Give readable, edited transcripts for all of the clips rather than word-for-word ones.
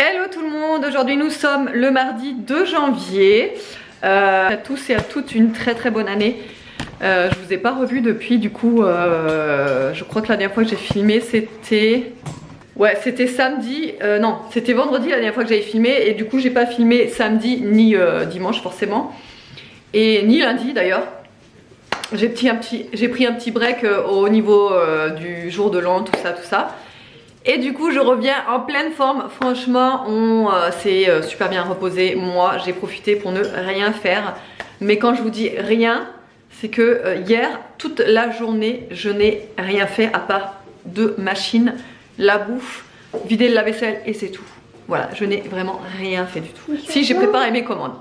Hello tout le monde, aujourd'hui nous sommes le mardi 2 janvier. À tous et à toutes une très bonne année. Je vous ai pas revu depuis, du coup je crois que la dernière fois que j'ai filmé c'était... Ouais, c'était samedi, non, c'était vendredi la dernière fois que j'avais filmé, et du coup j'ai pas filmé samedi ni dimanche forcément, et ni lundi d'ailleurs. J'ai pris un petit break au niveau du jour de l'an, tout ça. Et du coup je reviens en pleine forme. Franchement on s'est super bien reposé. Moi j'ai profité pour ne rien faire. Mais quand je vous dis rien, c'est que hier toute la journée je n'ai rien fait à part deux machines, la bouffe, vider le lave-vaisselle et c'est tout. Voilà, je n'ai vraiment rien fait du tout. Si, j'ai préparé mes commandes.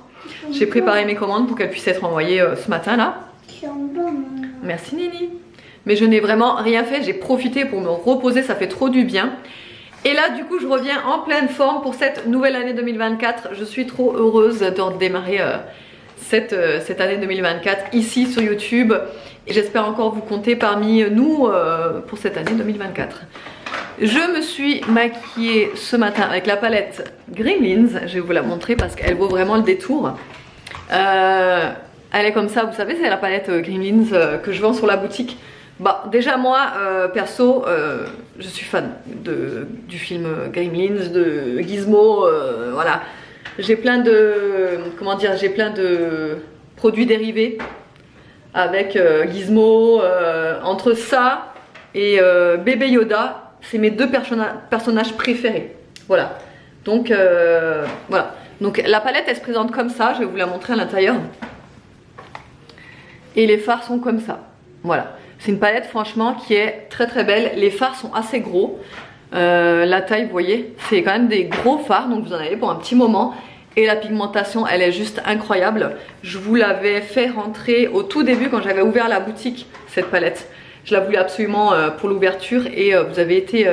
J'ai préparé mes commandes pour qu'elles puissent être envoyées ce matin là. Merci Nini. Mais je n'ai vraiment rien fait, j'ai profité pour me reposer, ça fait trop du bien. Et là du coup je reviens en pleine forme pour cette nouvelle année 2024. Je suis trop heureuse de redémarrer cette année 2024 ici sur YouTube. Et j'espère encore vous compter parmi nous pour cette année 2024. Je me suis maquillée ce matin avec la palette Gremlins. Je vais vous la montrer parce qu'elle vaut vraiment le détour. Elle est comme ça, vous savez, c'est la palette Gremlins que je vends sur la boutique. Bah déjà moi perso je suis fan du film Gremlins, de Gizmo, voilà. J'ai plein de, comment dire, j'ai plein de produits dérivés avec Gizmo, entre ça et bébé Yoda, c'est mes deux personnages préférés. Voilà. Donc voilà. Donc la palette elle se présente comme ça, je vais vous la montrer à l'intérieur. Et les fards sont comme ça. Voilà. C'est une palette franchement qui est très belle. Les fards sont assez gros. La taille, vous voyez, c'est quand même des gros fards. Donc vous en avez pour un petit moment. Et la pigmentation, elle est juste incroyable. Je vous l'avais fait rentrer au tout début quand j'avais ouvert la boutique, cette palette. Je la voulais absolument pour l'ouverture. Et vous avez été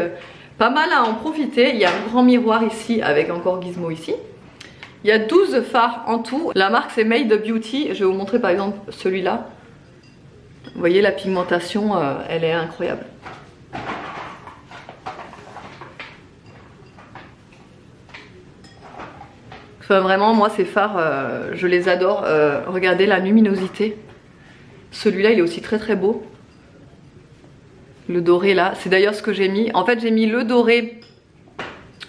pas mal à en profiter. Il y a un grand miroir ici avec encore Gizmo ici. Il y a 12 fards en tout. La marque c'est Made Beauty. Je vais vous montrer par exemple celui-là. Vous voyez la pigmentation, elle est incroyable. Enfin, vraiment, moi ces fards, je les adore. Regardez la luminosité. Celui-là, il est aussi très beau. Le doré là, c'est d'ailleurs ce que j'ai mis. En fait, j'ai mis le doré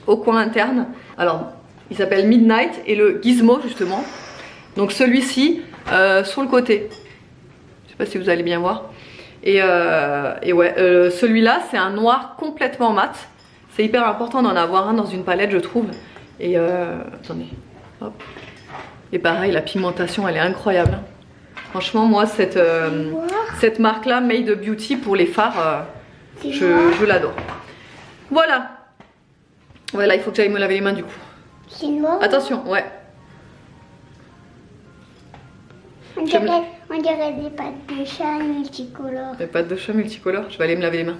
au coin interne. Alors, il s'appelle Midnight et le Gizmo justement. Donc celui-ci sur le côté. Je sais pas si vous allez bien voir. Et ouais, celui-là c'est un noir complètement mat. C'est hyper important d'en avoir un dans une palette je trouve. Et attendez, hop. Et pareil la pigmentation elle est incroyable. Franchement moi cette marque là Made Beauty pour les fards, je l'adore. Voilà. Voilà, il faut que j'aille me laver les mains du coup. C'est noir. Attention, ouais. On dirait des pattes de chat multicolores. Des pattes de chat multicolores, je vais aller me laver les mains.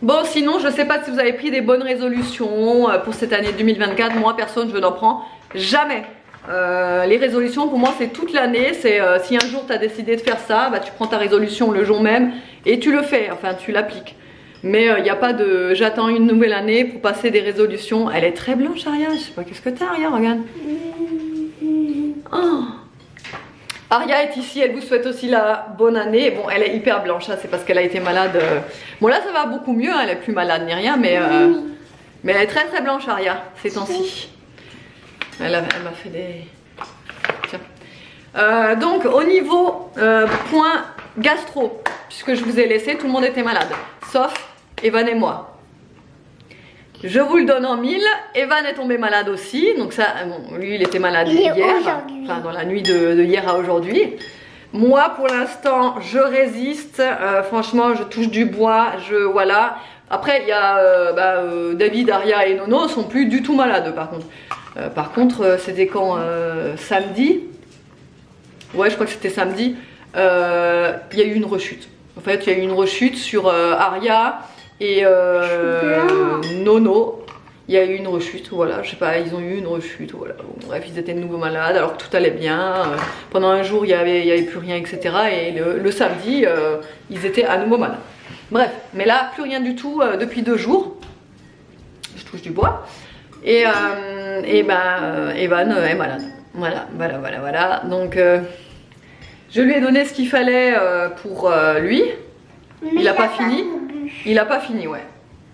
Bon, sinon, je sais pas si vous avez pris des bonnes résolutions pour cette année 2024. Moi, personne, je n'en prends jamais. Les résolutions, pour moi, c'est toute l'année. C'est si un jour tu as décidé de faire ça, bah, tu prends ta résolution le jour même et tu le fais, enfin, tu l'appliques. Mais il n'y a pas de j'attends une nouvelle année pour passer des résolutions. Elle est très blanche, Aria. Je sais pas qu'est-ce que t'as, Aria, regarde. Oh. Aria est ici, elle vous souhaite aussi la bonne année. Bon, elle est hyper blanche, hein, c'est parce qu'elle a été malade. Bon, là, ça va beaucoup mieux, hein, elle est plus malade ni rien, mais elle est très blanche, Aria, ces temps-ci. Elle m'a fait des... Tiens. Donc, au niveau point gastro, puisque je vous ai laissé, tout le monde était malade, sauf Evan et moi. Je vous le donne en mille. Evan est tombé malade aussi. Donc ça, bon, lui il était malade hier. Enfin dans la nuit de hier à aujourd'hui. Moi pour l'instant je résiste. Franchement je touche du bois. Voilà. Après il y a David, Aria et Nono sont plus du tout malades par contre. C'était quand samedi. Ouais je crois que c'était samedi. Il y a eu une rechute. En fait il y a eu une rechute sur Aria. Et Nono, il y a eu une rechute, voilà, je sais pas, ils ont eu une rechute, voilà. Bon, bref, ils étaient de nouveau malades alors que tout allait bien. Pendant un jour, il y avait plus rien, etc. Et le samedi, ils étaient à nouveau malades. Bref, mais là, plus rien du tout depuis 2 jours. Je touche du bois. Et Evan est malade. Voilà. Donc je lui ai donné ce qu'il fallait pour lui. Mais Il a pas fini. Il a pas fini, ouais.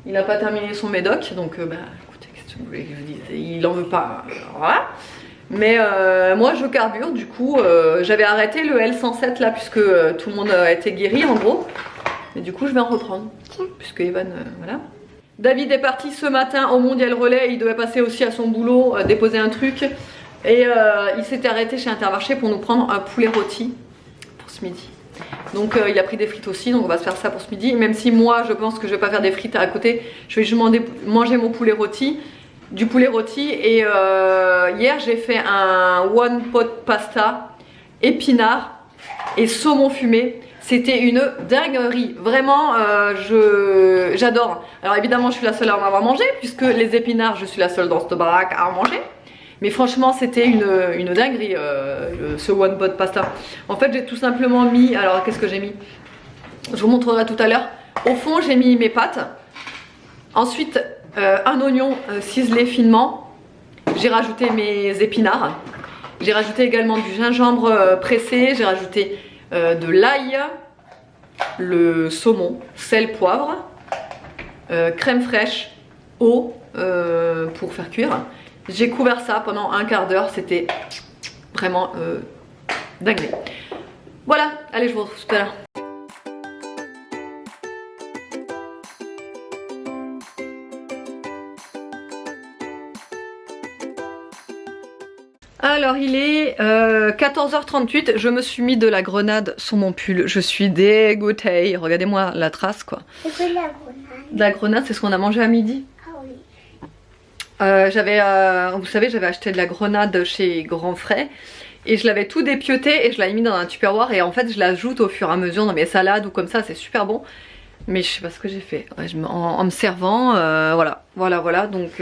Il a pas terminé son médoc, donc écoutez, qu'est-ce que vous voulez que je vous dise, il en veut pas. Voilà. Mais moi je carbure, du coup j'avais arrêté le L107 là puisque tout le monde a été guéri en gros. Et du coup je vais en reprendre. Puisque Evan, voilà. David est parti ce matin au Mondial Relais, il devait passer aussi à son boulot, déposer un truc. Et il s'était arrêté chez Intermarché pour nous prendre un poulet rôti pour ce midi. Donc il a pris des frites aussi, donc on va se faire ça pour ce midi. Même si moi je pense que je vais pas faire des frites à côté, je vais juste manger mon poulet rôti. Du poulet rôti et hier j'ai fait un one pot pasta, épinards et saumon fumé. C'était une dinguerie, vraiment j'adore. Alors évidemment je suis la seule à en avoir mangé puisque les épinards je suis la seule dans cette baraque à en manger. Mais franchement c'était une dinguerie ce one pot pasta. En fait j'ai tout simplement mis, alors qu'est-ce que j'ai mis? Je vous montrerai tout à l'heure. Au fond j'ai mis mes pâtes. Ensuite un oignon ciselé finement. J'ai rajouté mes épinards. J'ai rajouté également du gingembre pressé. J'ai rajouté de l'ail, le saumon, sel, poivre, crème fraîche, eau pour faire cuire. J'ai couvert ça pendant un quart d'heure. C'était vraiment dingue. Voilà, allez je vous retrouve tout à l'heure. Alors il est 14h38, je me suis mis de la grenade sur mon pull, je suis dégoûtée, regardez-moi la trace quoi. C'est quoi la grenade? La grenade c'est ce qu'on a mangé à midi. Ah oui. Vous savez j'avais acheté de la grenade chez Grand Frais et je l'avais tout dépiauté et je l'avais mis dans un tupperware et en fait je l'ajoute au fur et à mesure dans mes salades ou comme ça, c'est super bon. Mais je sais pas ce que j'ai fait, ouais, en me servant, voilà, donc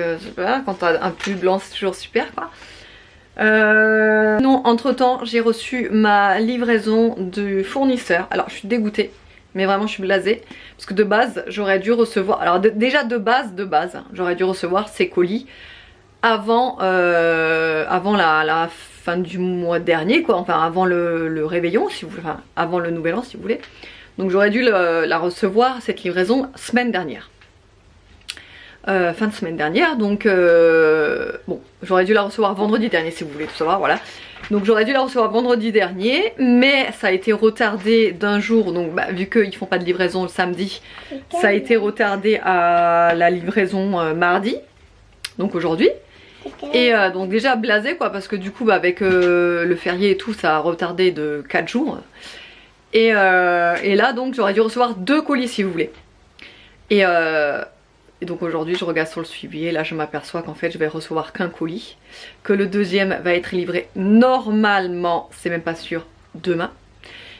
quand t'as un pull blanc c'est toujours super quoi. Non, entre temps j'ai reçu ma livraison du fournisseur. Alors je suis dégoûtée, mais vraiment je suis blasée parce que de base j'aurais dû recevoir, alors déjà de base j'aurais dû recevoir ces colis avant la fin du mois dernier quoi, enfin avant le réveillon si vous voulez, enfin avant le nouvel an si vous voulez. Donc j'aurais dû la recevoir cette livraison semaine dernière. Fin de semaine dernière, donc bon j'aurais dû la recevoir vendredi dernier si vous voulez tout savoir, voilà. Donc j'aurais dû la recevoir vendredi dernier, mais ça a été retardé d'un jour, donc vu qu'ils font pas de livraison le samedi, ça a été retardé à la livraison mardi, donc aujourd'hui. Et donc déjà blasé quoi, parce que du coup avec le férié et tout ça a retardé de 4 jours. Et là donc j'aurais dû recevoir 2 colis si vous voulez. Et donc aujourd'hui je regarde sur le suivi et là je m'aperçois qu'en fait je vais recevoir qu'un colis. Que le deuxième va être livré normalement, c'est même pas sûr, demain.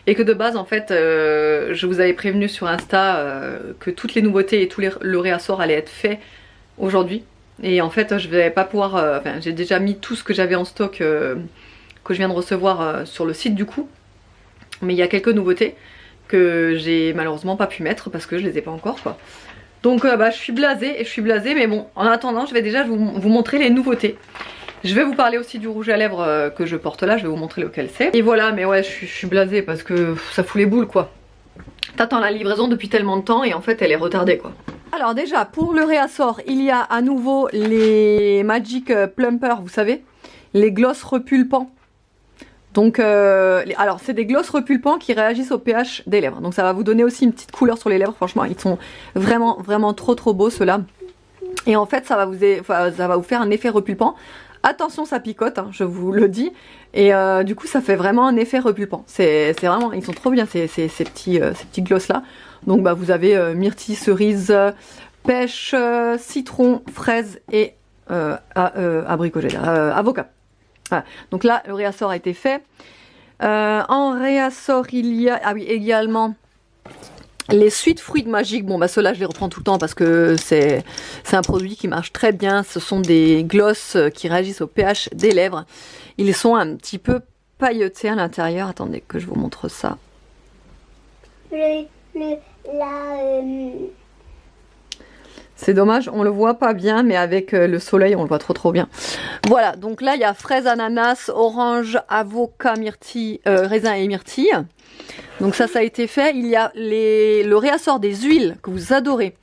Et que de base en fait je vous avais prévenu sur Insta que toutes les nouveautés et tout le réassort allaient être fait aujourd'hui. Et en fait je vais pas pouvoir, enfin j'ai déjà mis tout ce que j'avais en stock que je viens de recevoir sur le site du coup. Mais il y a quelques nouveautés que j'ai malheureusement pas pu mettre parce que je les ai pas encore quoi. Donc je suis blasée mais bon en attendant je vais déjà vous montrer les nouveautés. Je vais vous parler aussi du rouge à lèvres que je porte là, je vais vous montrer lequel c'est. Et voilà, mais ouais je suis blasée parce que ça fout les boules quoi. T'attends la livraison depuis tellement de temps et en fait elle est retardée quoi. Alors déjà pour le réassort il y a à nouveau les Magic Plumper, vous savez, les glosses repulpants. Donc alors c'est des glosses repulpants qui réagissent au pH des lèvres. Donc ça va vous donner aussi une petite couleur sur les lèvres. Franchement ils sont vraiment trop beaux ceux-là. Et en fait ça va vous faire un effet repulpant. Attention ça picote hein, je vous le dis. Et du coup ça fait vraiment un effet repulpant. C'est vraiment, ils sont trop bien ces petits glosses là. Donc vous avez myrtille, cerise, pêche, citron, fraise et abricot, avocat. Voilà. Donc là le réassort a été fait. En réassort il y a également les Sweet Fruit Magic. Bon ceux-là je les reprends tout le temps parce que c'est un produit qui marche très bien. Ce sont des glosses qui réagissent au pH des lèvres. Ils sont un petit peu pailletés à l'intérieur. Attendez que je vous montre ça. C'est dommage, on le voit pas bien, mais avec le soleil, on le voit trop bien. Voilà, donc là, il y a fraise, ananas, orange, avocat, myrtille, raisin et myrtille. Donc ça a été fait. Il y a le réassort des huiles que vous adorez.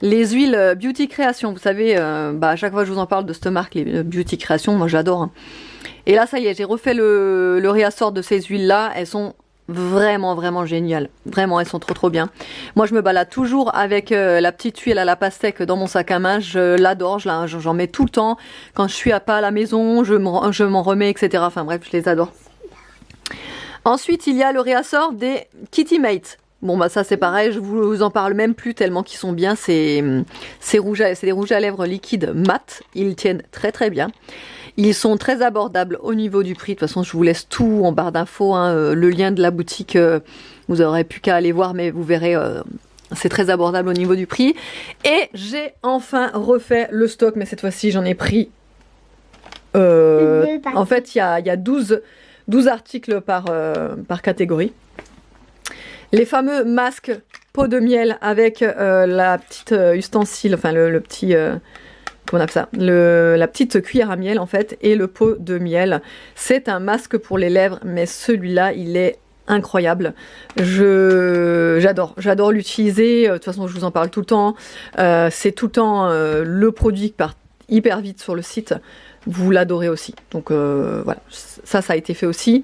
Les huiles Beauty Création, vous savez, à chaque fois que je vous en parle de cette marque, les Beauty Création, moi j'adore. Hein. Et là, ça y est, j'ai refait le réassort de ces huiles-là. Elles sont vraiment géniales. Vraiment, elles sont trop bien. Moi, je me balade toujours avec la petite huile à la pastèque dans mon sac à main. Je l'adore, j'en mets tout le temps. Quand je suis pas à la maison, je m'en remets, etc. Enfin bref, je les adore. Ensuite, il y a le réassort des Kitty Mate. Bon bah ça c'est pareil, je vous en parle même plus tellement qu'ils sont bien. C'est des rouges à lèvres liquides mat. Ils tiennent très bien. Ils sont très abordables au niveau du prix. De toute façon, je vous laisse tout en barre d'infos. Hein. Le lien de la boutique, vous n'aurez plus qu'à aller voir, mais vous verrez, c'est très abordable au niveau du prix. Et j'ai enfin refait le stock, mais cette fois-ci, j'en ai pris... en fait, il y a 12 articles par catégorie. Les fameux masques pot de miel avec la petite ustensile, enfin le petit... comment on appelle ça, la petite cuillère à miel en fait, et le pot de miel. C'est un masque pour les lèvres, mais celui-là, il est incroyable. J'adore l'utiliser. De toute façon, je vous en parle tout le temps. C'est tout le temps le produit qui part hyper vite sur le site. Vous l'adorez aussi. Donc voilà, ça a été fait aussi.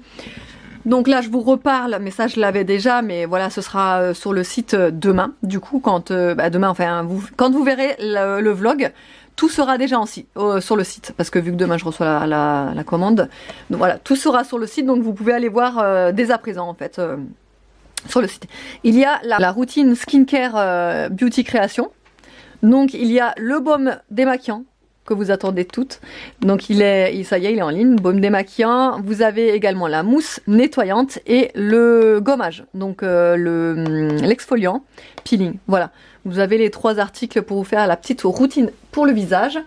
Donc là, je vous reparle, mais ça, je l'avais déjà, mais voilà, ce sera sur le site demain. Du coup, quand vous verrez le vlog, tout sera déjà sur le site, parce que vu que demain, je reçois la commande. Donc voilà, tout sera sur le site, donc vous pouvez aller voir dès à présent, en fait, sur le site. Il y a la routine skincare Beauty Création. Donc, il y a le baume démaquillant, que vous attendez toutes. Donc ça y est, il est en ligne, baume démaquillant. Vous avez également la mousse nettoyante et le gommage, donc l'exfoliant, peeling. Voilà, vous avez les 3 articles pour vous faire la petite routine pour le visage.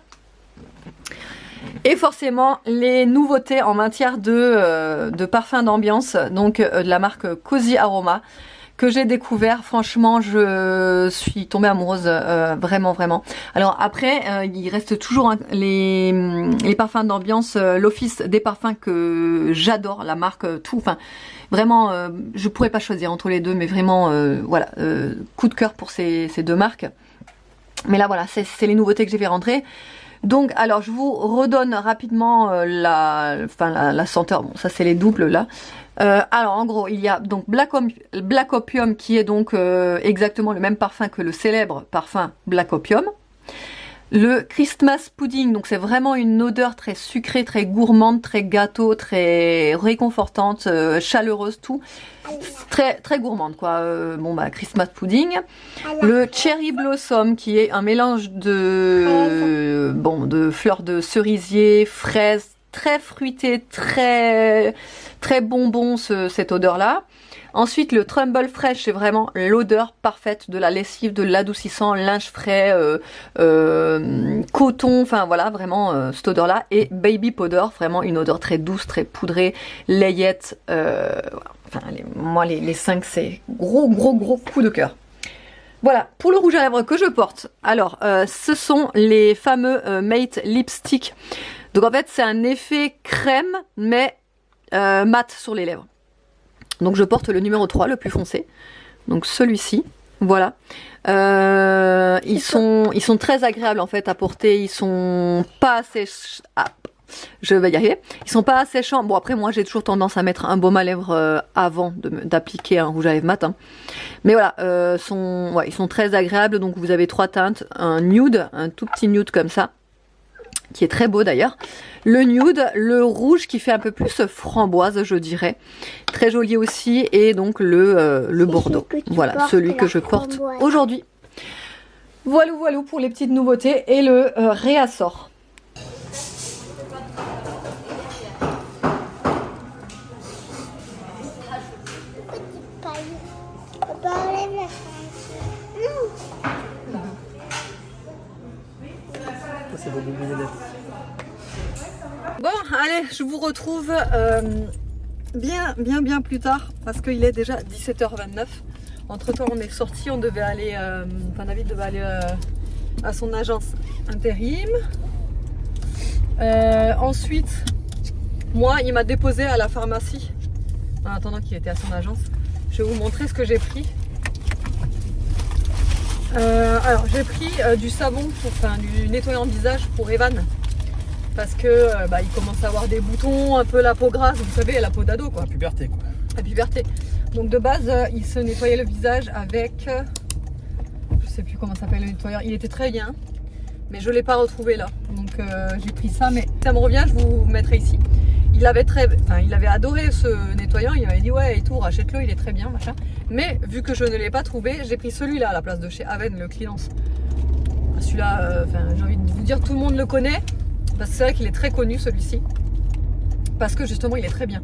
Et forcément, les nouveautés en matière de parfum d'ambiance, donc de la marque Cozy Aroma, que j'ai découvert. Franchement, je suis tombée amoureuse, vraiment. Alors après, il reste toujours les parfums d'ambiance, l'office des parfums que j'adore, la marque tout. Enfin, vraiment, je pourrais pas choisir entre les deux, mais vraiment, voilà, coup de cœur pour ces 2 marques. Mais là, voilà, c'est les nouveautés que j'ai fait rentrer. Donc, alors, je vous redonne rapidement la senteur. Bon, ça, c'est les doubles, là. Alors, en gros, il y a donc Black Opium, qui est donc exactement le même parfum que le célèbre parfum Black Opium. Le Christmas Pudding, donc c'est vraiment une odeur très sucrée, très gourmande, très gâteau, très réconfortante, chaleureuse, tout. Très gourmande, quoi. Christmas Pudding. Le Cherry Blossom, qui est un mélange de fleurs de cerisier, fraises, très fruité, très bonbon, cette odeur-là. Ensuite, le Trumble Fresh, c'est vraiment l'odeur parfaite de la lessive, de l'adoucissant, linge frais, coton, enfin voilà, vraiment cette odeur-là. Et Baby Powder, vraiment une odeur très douce, très poudrée, layette. Moi, les 5, c'est gros coup de cœur. Voilà, pour le rouge à lèvres que je porte, alors, ce sont les fameux Mate Lipstick. Donc en fait, c'est un effet crème, mais mat sur les lèvres. Donc je porte le numéro 3, le plus foncé. Donc celui-ci, voilà. Ils sont très agréables en fait à porter. Ils sont pas assez... je vais y arriver. Ils sont pas asséchants. Bon après moi j'ai toujours tendance à mettre un baume à lèvres avant d'appliquer un rouge à lèvres mat. Hein. Mais voilà, ils sont très agréables. Donc vous avez 3 teintes. Un nude, un tout petit nude comme ça, qui est très beau d'ailleurs. Le nude, le rouge qui fait un peu plus framboise, je dirais. Très joli aussi. Et donc le bordeaux. Voilà, celui que je porte aujourd'hui. Voilà pour les petites nouveautés et le réassort. Bon, allez, je vous retrouve bien plus tard parce qu'il est déjà 17h29. Entre temps, on est sorti, on devait aller, David devait aller à son agence intérim. Ensuite, moi, il m'a déposé à la pharmacie en attendant qu'il était à son agence. Je vais vous montrer ce que j'ai pris. Alors, j'ai pris du savon, du nettoyant de visage pour Evan. Parce que il commence à avoir des boutons, un peu la peau grasse, vous savez, la peau d'ado quoi. La puberté quoi. La puberté. Donc de base, il se nettoyait le visage avec, je sais plus comment s'appelle le nettoyeur, il était très bien, mais je ne l'ai pas retrouvé là. Donc j'ai pris ça, mais ça me revient, je vous mettrai ici. Il avait adoré ce nettoyant, il m'avait dit ouais et tout, rachète-le, il est très bien, machin. Mais vu que je ne l'ai pas trouvé, j'ai pris celui-là à la place de chez Aven, le Cleanance. Celui-là, j'ai envie de vous dire, tout le monde le connaît. Parce que c'est vrai qu'il est très connu celui-ci. Parce que justement il est très bien.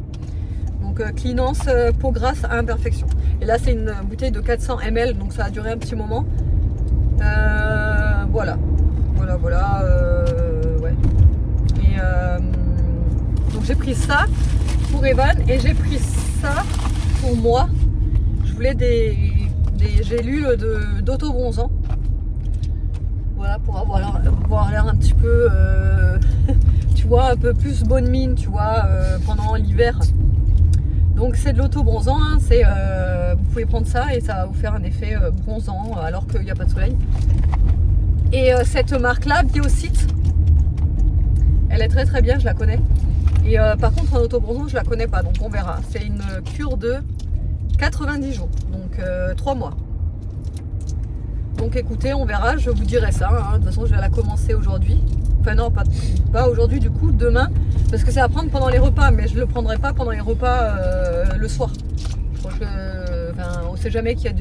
Donc Cleanance peau grasse à imperfection. Et là c'est une bouteille de 400 ml. Donc ça a duré un petit moment. Voilà. Ouais. Et donc j'ai pris ça pour Evan. Et j'ai pris ça pour moi. Je voulais des gélules d'auto-bronzant. Voilà, pour avoir l'air un petit peu, tu vois, un peu plus bonne mine, tu vois, pendant l'hiver. Donc c'est de l'auto-bronzant, hein, vous pouvez prendre ça et ça va vous faire un effet bronzant alors qu'il n'y a pas de soleil. Et cette marque-là, Biocite, elle est très très bien, je la connais. Et par contre en auto-bronzant, je la connais pas, donc on verra. C'est une cure de 90 jours, donc 3 mois. Donc écoutez, on verra, je vous dirai ça. Hein. De toute façon, je vais la commencer aujourd'hui. Enfin non, pas aujourd'hui du coup, demain. Parce que c'est à prendre pendant les repas, mais je ne le prendrai pas pendant les repas le soir. Je crois que, on ne sait jamais qu'il y a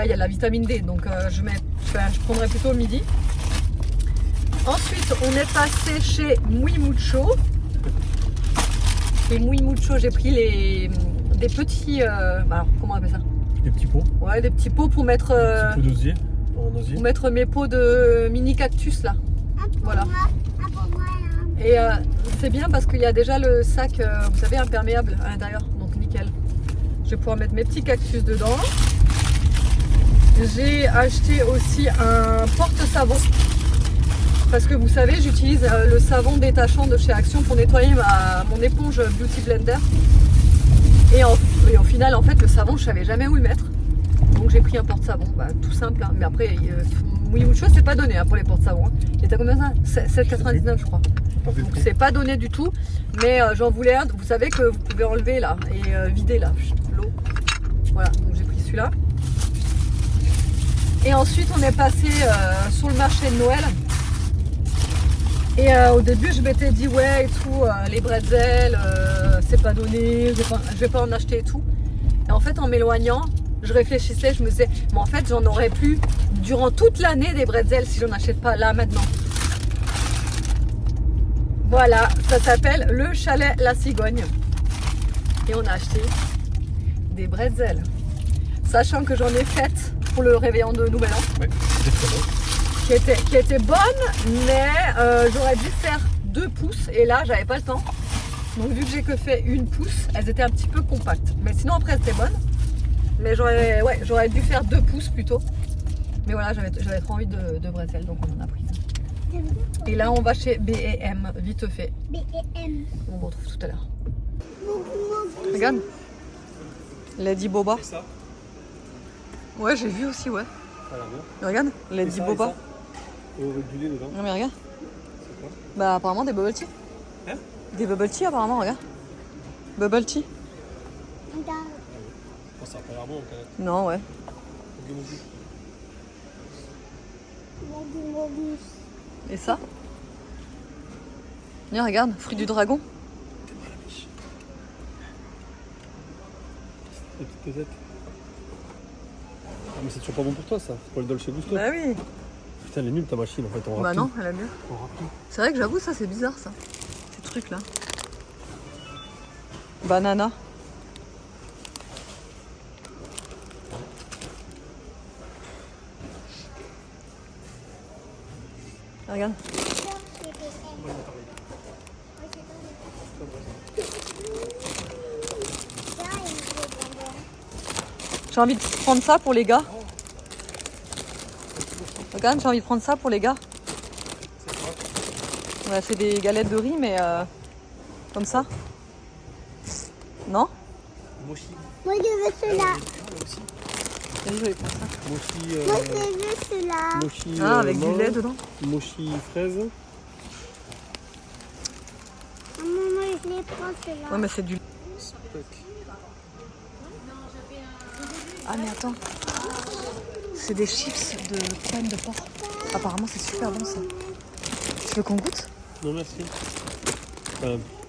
il y a de la vitamine D, donc je prendrai plutôt au midi. Ensuite, on est passé chez Muy Mucho. Chez Muy Mucho, j'ai pris des petits... alors, comment on appelle ça? Des petits pots. Ouais, des petits pots pour mettre. Des petits pots d'osier. Pour mettre mes pots de mini cactus là. Voilà. Et c'est bien parce qu'il y a déjà le sac, vous savez, imperméable à l'intérieur. Donc nickel. Je vais pouvoir mettre mes petits cactus dedans. J'ai acheté aussi un porte-savon. Parce que vous savez, j'utilise le savon détachant de chez Action pour nettoyer mon éponge Beauty Blender. Et au final, en fait, le savon, je savais jamais où le mettre. Donc j'ai pris un porte-savon, tout simple. Hein. Mais après, Muy Mucho, c'est pas donné hein, pour les porte-savons. Hein. Il était combien ça? 7,99 je crois. Donc c'est pas donné du tout. Mais j'en voulais un. Vous savez que vous pouvez enlever là et vider là l'eau. Voilà, donc j'ai pris celui-là. Et ensuite, on est passé sur le marché de Noël. Et au début, je m'étais dit ouais et tout, les bretzels, c'est pas donné, je vais pas en acheter et tout. Et en fait, en m'éloignant, je réfléchissais, je me disais, mais en fait, j'en aurais plus durant toute l'année des bretzels si j'en achète pas là maintenant. Voilà, ça s'appelle le chalet La Cigogne. Et on a acheté des bretzels. Sachant que j'en ai faites pour le réveillon de Nouvel An. Ouais, c'est très bon. Qui était bonne, mais j'aurais dû faire 2 pouces et là j'avais pas le temps. Donc vu que j'ai que fait 1 pouce, elles étaient un petit peu compactes. Mais sinon après elles étaient bonnes. Mais j'aurais dû faire 2 pouces plutôt. Mais voilà, j'avais trop envie de bretelles, donc on en a pris. Et là on va chez B&M, vite fait. B&M. On vous retrouve tout à l'heure. Regarde. Lady Boba. Et ça? Ouais, j'ai vu aussi, ouais. Ça a l'air bien. Regarde, Lady Boba. Et régulé dedans. Non mais regarde. C'est quoi? Bah apparemment des bubble tea. Hein? Des bubble tea apparemment, regarde. Bubble tea. Regarde. Oh, ça a pas l'air bon en canette. Non, ouais. Et ça? Viens, regarde, fruit du dragon. T'es mal la biche. Des petites casettes. Ah mais c'est toujours pas bon pour toi ça, c'est pas le Dolce Gusto. Bah oui. Putain elle est nulle ta machine en fait, on Bah rate non, tout. elle a mieux. On rate tout. C'est vrai que j'avoue, ça c'est bizarre ça. Ces trucs là. Banana. Regarde. J'ai envie de prendre ça pour les gars. quand même, j'ai envie de prendre ça pour les gars. Ouais, c'est des galettes de riz, mais comme ça. Non? Mochi. Moi, je veux cela. Vas-y, je vais prendre ça. Mochi. Moi, je veux cela. Mochi. Ah, avec du menthe, lait dedans. Mochi fraise. Maman, moi, je les prends cela. Ouais, mais c'est du. Steak. Ah, mais attends. C'est des chips de pomme de porc. Apparemment, c'est super bon ça. Tu veux qu'on goûte? Non, merci.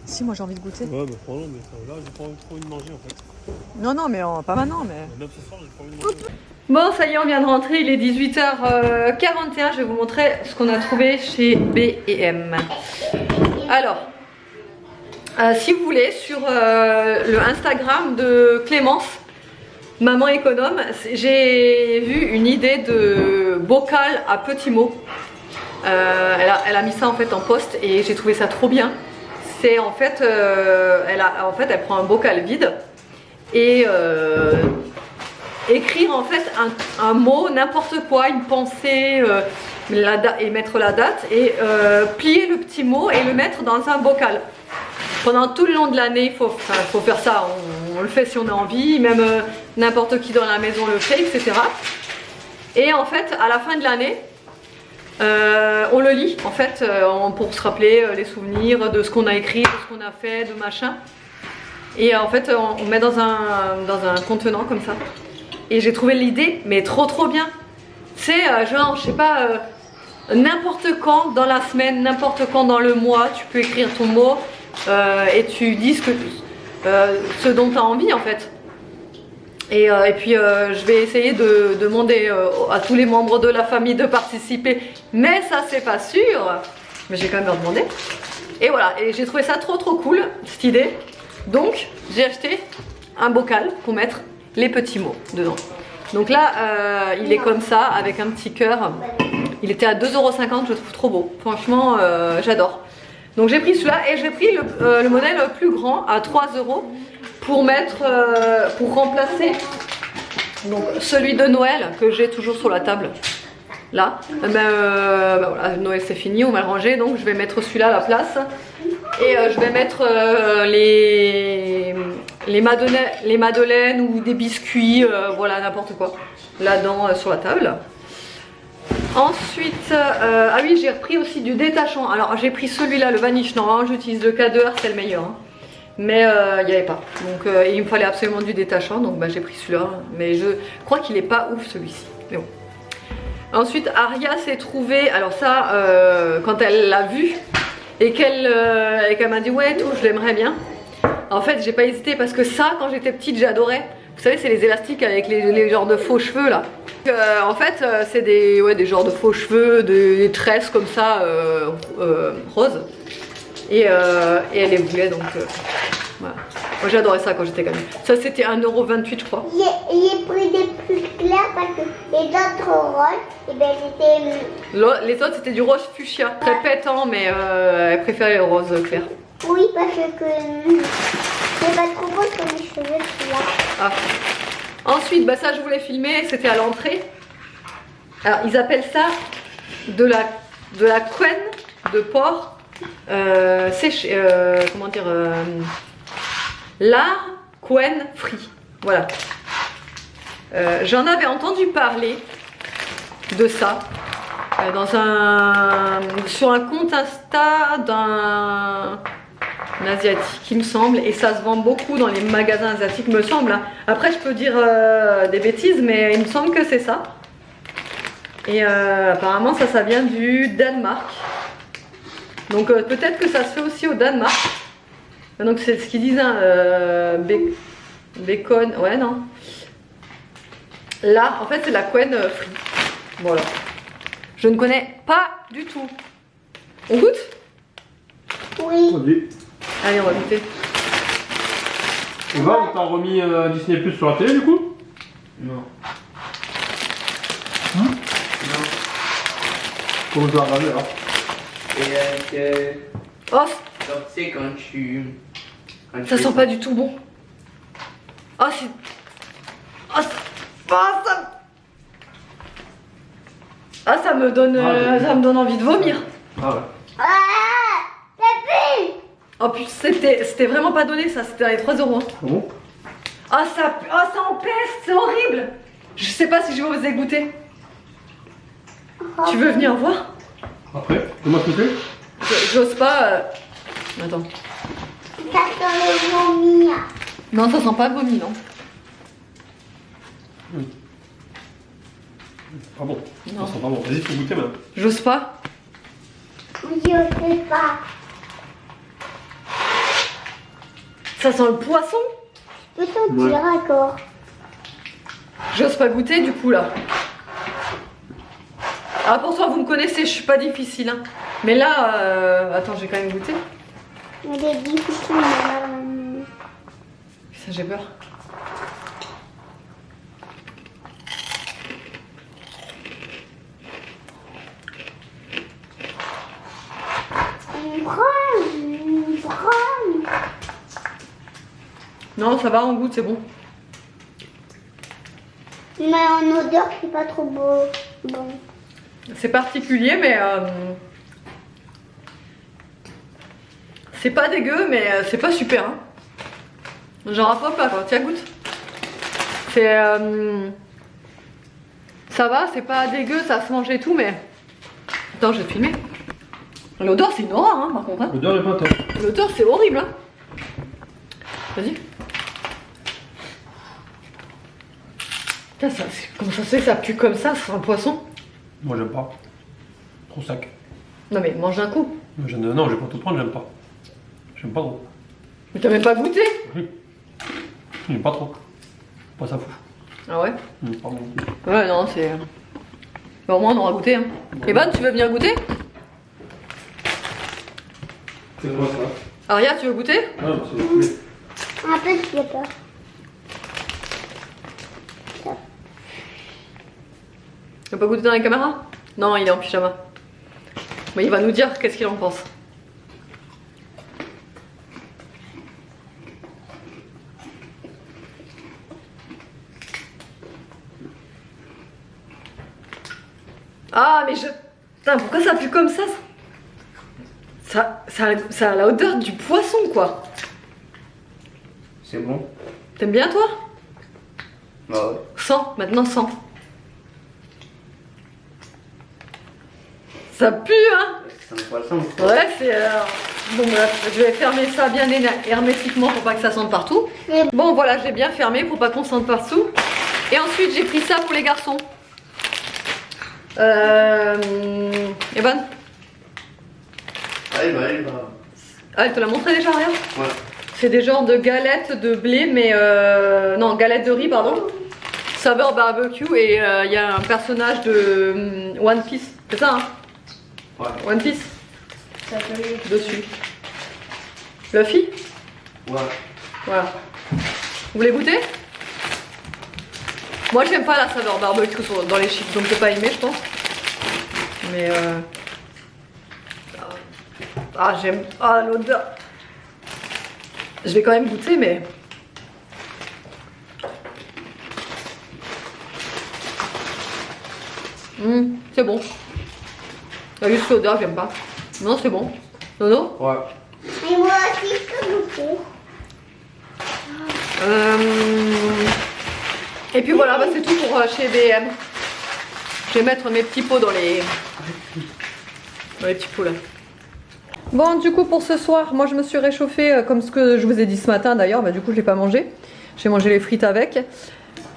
Si, moi j'ai envie de goûter. Ouais, bah, pardon, mais là, j'ai pas trop envie de manger en fait. Non, non, mais pas maintenant. Mais... Même ce soir, j'ai pas envie de manger. Bon, ça y est, on vient de rentrer. Il est 18h41. Je vais vous montrer ce qu'on a trouvé chez B&M. Alors, si vous voulez, sur le Instagram de Clémence, Maman économe, j'ai vu une idée de bocal à petits mots. Elle a mis ça en fait en post et j'ai trouvé ça trop bien. C'est en fait, elle prend un bocal vide et écrire en fait un mot, n'importe quoi, une pensée, et mettre la date et plier le petit mot et le mettre dans un bocal. Pendant tout le long de l'année, il faut faire ça, on le fait si on a envie, même n'importe qui dans la maison le fait, etc. Et en fait, à la fin de l'année, on le lit, en fait, pour se rappeler les souvenirs de ce qu'on a écrit, de ce qu'on a fait, de machin. Et en fait, on met dans un contenant comme ça. Et j'ai trouvé l'idée, mais trop bien. C'est genre, je sais pas, n'importe quand dans la semaine, n'importe quand dans le mois, tu peux écrire ton mot. Et tu dis ce dont tu as envie en fait. Et puis je vais essayer de demander à tous les membres de la famille de participer, mais ça c'est pas sûr, mais j'ai quand même leur demander. Et voilà, et j'ai trouvé ça trop cool cette idée, donc j'ai acheté un bocal pour mettre les petits mots dedans. Donc là il est comme ça avec un petit cœur, il était à 2,50 €, je le trouve trop beau, franchement j'adore. Donc j'ai pris celui-là et j'ai pris le modèle plus grand à 3 € pour remplacer donc, celui de Noël que j'ai toujours sur la table. Là, voilà, Noël c'est fini, on va le ranger, donc je vais mettre celui-là à la place. Et je vais mettre les madeleines ou des biscuits, voilà, n'importe quoi, là-dedans sur la table. Ensuite, ah oui, j'ai repris aussi du détachant. Alors j'ai pris celui-là, le vanish. Normalement j'utilise le K2R, c'est le meilleur. Hein. Mais il n'y avait pas. Donc il me fallait absolument du détachant. Donc j'ai pris celui-là. Mais je crois qu'il n'est pas ouf celui-ci. Mais bon. Ensuite, Aria s'est trouvée. Alors ça, quand elle l'a vu et qu'elle m'a dit ouais, tout, je l'aimerais bien. En fait, j'ai pas hésité parce que ça, quand j'étais petite, j'adorais. Vous savez, c'est les élastiques avec les genres de faux cheveux là. En fait, c'est des genres de faux cheveux, des tresses comme ça, roses. Et elle les voulait donc. Voilà. Moi j'adorais ça quand j'étais gamine. Ça c'était 1,28 € je crois. J'ai pris des plus clairs parce que les autres roses, et ben c'était. Les autres c'était du rose fuchsia. Très pétant, mais elle préférait le rose clair. Oui, parce que c'est pas trop beau sur mes cheveux celui-là. Ah. Ensuite, ça je voulais filmer, c'était à l'entrée. Alors ils appellent ça de la couenne de porc séché, comment dire, lard couenne frit. Voilà. J'en avais entendu parler de ça sur un compte Insta d'un asiatique il me semble, et ça se vend beaucoup dans les magasins asiatiques me semble. Après je peux dire des bêtises, mais il me semble que c'est ça. Et apparemment ça vient du Danemark. Donc peut-être que ça se fait aussi au Danemark. Donc c'est ce qu'ils disent, hein, bacon, ouais non. Là en fait c'est la couenne frite. Voilà. Je ne connais pas du tout. On goûte? Oui. Allez, on va goûter. On va, on t'a remis Disney Plus sur la télé du coup? Non. Non. Non. Comment tu vas regarder alors? Et Oh, donc c'est quand tu ça sent pas du tout bon. Oh, c'est... Oh, ça... Ah, ça me donne envie de vomir. Ah ouais. Ah, c'est plus. Oh putain, c'était vraiment pas donné ça, c'était les 3 euros. Ah bon? Ah, ça empeste, c'est horrible. Je sais pas si je vais oser goûter. Tu veux venir voir? Après, comment tu fais? J'ose pas. Attends. Ça sent le vomi. Non, ça sent pas le vomi, non. Ah bon? Non. Ça sent pas bon. Vas-y, faut goûter même. J'ose pas. Je sais pas. Ça sent le poisson. Je peux sentir encore. J'ose pas goûter du coup là. Ah, pourtant vous me connaissez, je suis pas difficile. Hein. Mais là, attends, j'ai quand même goûté. Il est difficile, madame. Ça, j'ai peur. Non, ça va, on goûte, c'est bon. Mais en odeur, c'est pas trop beau. Bon. C'est particulier, mais c'est pas dégueu, mais c'est pas super. Hein. J'en raffole pas, quoi. Tiens, goûte. C'est ça va, c'est pas dégueu, ça se mange et tout, mais attends, je vais te filmer. L'odeur, c'est une horreur, hein, par contre. Hein. L'odeur est pas top. L'odeur, c'est horrible. Hein. Vas-y. Comment ça se fait que ça pue comme ça, c'est un poisson? Moi j'aime pas. Trop sec. Non mais mange d'un coup. Non, je vais pas tout prendre, j'aime pas. J'aime pas trop. Mais t'as même pas goûté? J'aime pas trop. Pas ça fou. Ah ouais? Pas bon. Ouais, non, c'est... Bah, au moins on aura goûté. Hein. Evan, tu veux venir goûter? C'est quoi ça? Aria, tu veux goûter? Non, c'est... Un peu, j'ai peur. Tu veux pas goûter dans la caméra? Non, il est en pyjama. Mais il va nous dire qu'est-ce qu'il en pense. Ah, mais je... Putain, pourquoi ça pue comme ça? Ça a la odeur du poisson, quoi. C'est bon? T'aimes bien, toi? Bah ouais. Sens, maintenant sens. Ça pue, hein? C'est un poisson. quoi. Ouais, c'est... Bon, bref, je vais fermer ça bien hermétiquement pour pas que ça sente partout. Bon, voilà, je l'ai bien fermé pour pas qu'on sente partout. Et ensuite, j'ai pris ça pour les garçons. Evan? Allez, bah, allez, bah. Ah, elle te l'a montré déjà, rien? Ouais. C'est des genres de galettes de blé, mais non, galettes de riz, pardon. Saveur barbecue, et il y a un personnage de One Piece. C'est ça, hein? Ouais. One Piece dessus. Luffy? Ouais. Voilà. Vous voulez goûter? Moi j'aime pas la saveur barbecue dans les chips, donc j'ai pas aimé, je pense. Mais ah, j'aime... Ah, l'odeur. Je vais quand même goûter, mais... C'est bon. Il y a juste l'odeur, j'aime pas. Non, c'est bon. Nono? Ouais. Et moi aussi, je peux goûter. Et puis voilà, bah, c'est tout pour chez BM. Je vais mettre mes petits pots dans les petits pots là. Bon, du coup pour ce soir, moi je me suis réchauffée comme ce que je vous ai dit ce matin d'ailleurs. Bah, du coup je l'ai pas mangé. J'ai mangé les frites avec.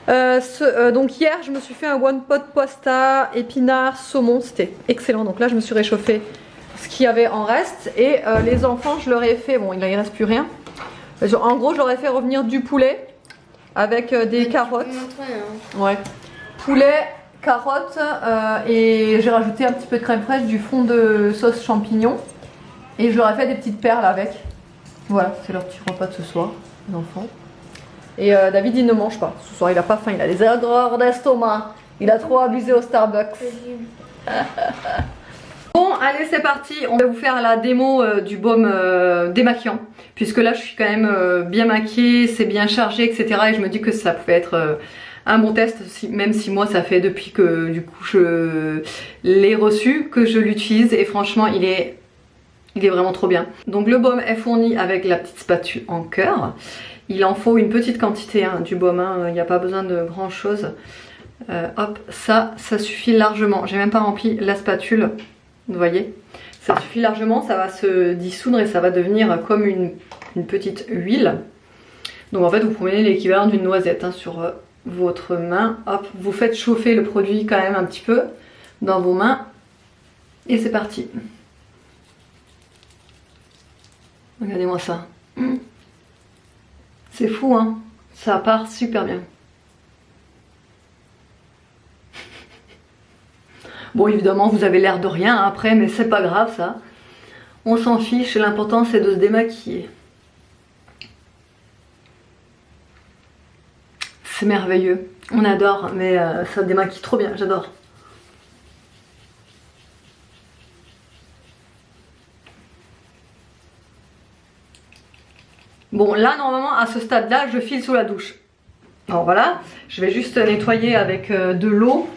Donc hier je me suis fait un one pot pasta, épinards, saumon. C'était excellent. Donc là je me suis réchauffée ce qu'il y avait en reste. Et les enfants je leur ai fait, bon il ne reste plus rien. En gros je leur ai fait revenir du poulet. Avec des carottes. Ouais. Poulet, carottes et j'ai rajouté un petit peu de crème fraîche, du fond de sauce champignon. Et je leur ai fait des petites perles avec. Voilà, c'est leur petit repas de ce soir, les enfants. Et David il ne mange pas. Ce soir il a pas faim, il a des erreurs d'estomac. Il a trop abusé au Starbucks. Bon, allez, c'est parti. On va vous faire la démo du baume démaquillant. Puisque là, je suis quand même bien maquillée, c'est bien chargé, etc. Et je me dis que ça pouvait être un bon test, même si moi ça fait depuis que du coup je l'ai reçu que je l'utilise et franchement il est vraiment trop bien. Donc le baume est fourni avec la petite spatule en cœur. Il en faut une petite quantité hein, du baume, il n'y a pas besoin de grand chose. Hop, ça suffit largement. J'ai même pas rempli la spatule, vous voyez. Ça suffit largement, ça va se dissoudre et ça va devenir comme une petite huile. Donc en fait vous prenez l'équivalent d'une noisette hein, sur votre main. Hop, vous faites chauffer le produit quand même un petit peu dans vos mains. Et c'est parti. Regardez-moi ça. C'est fou hein, ça part super bien. Bon évidemment vous avez l'air de rien après mais c'est pas grave ça. On s'en fiche, l'important c'est de se démaquiller. C'est merveilleux, on adore mais ça démaquille trop bien, j'adore. Bon là normalement à ce stade là je file sous la douche. Alors voilà, je vais juste nettoyer avec de l'eau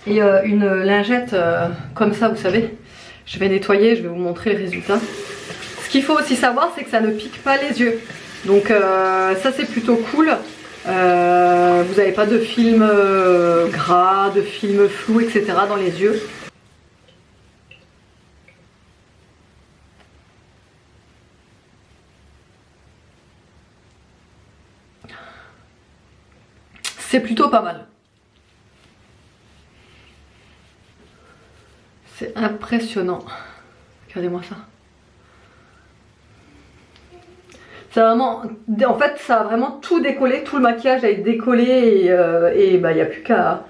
et une lingette comme ça vous savez. Je vais nettoyer, je vais vous montrer le résultat. Ce qu'il faut aussi savoir c'est que ça ne pique pas les yeux. Donc ça c'est plutôt cool. Vous n'avez pas de film gras, de film flou etc. dans les yeux. C'est plutôt pas mal. C'est impressionnant. Regardez-moi ça. C'est vraiment... En fait, ça a vraiment tout décollé. Tout le maquillage a été décollé et bah, il n'y a plus qu'à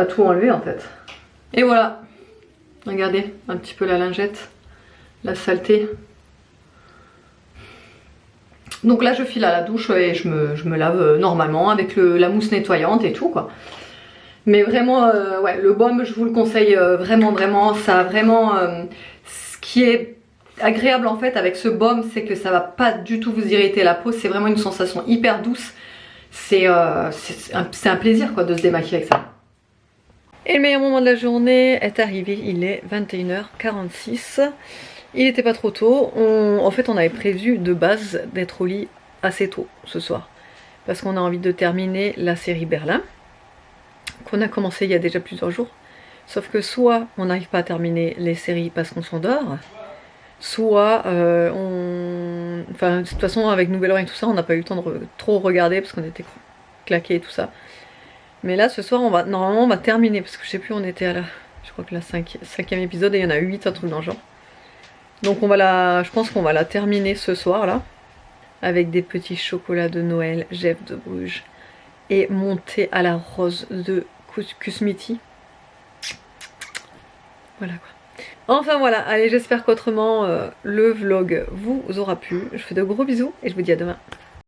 tout enlever en fait. Et voilà. Regardez un petit peu la lingette. La saleté. Donc là je file à la douche et je me lave normalement avec la mousse nettoyante et tout quoi. Mais vraiment ouais, le baume je vous le conseille vraiment, ça a vraiment ce qui est agréable en fait avec ce baume c'est que ça va pas du tout vous irriter la peau, c'est vraiment une sensation hyper douce. C'est un plaisir quoi de se démaquiller avec ça. Et le meilleur moment de la journée est arrivé, il est 21h46. Il n'était pas trop tôt, en fait on avait prévu de base d'être au lit assez tôt ce soir. Parce qu'on a envie de terminer la série Berlin, qu'on a commencé il y a déjà plusieurs jours. Sauf que soit on n'arrive pas à terminer les séries parce qu'on s'endort, soit enfin de toute façon avec Nouvelle Orléans et tout ça on n'a pas eu le temps de trop regarder parce qu'on était claqués et tout ça. Mais là ce soir normalement on va terminer parce que je sais plus on était à la... Je crois que la 5e épisode et il y en a 8 un truc dans le genre. Donc je pense qu'on va la terminer ce soir là. Avec des petits chocolats de Noël, Jeff de Bruges. Et monter à la rose de Kusmiti. Voilà quoi. Enfin voilà, allez j'espère qu'autrement le vlog vous aura plu. Je vous fais de gros bisous et je vous dis à demain.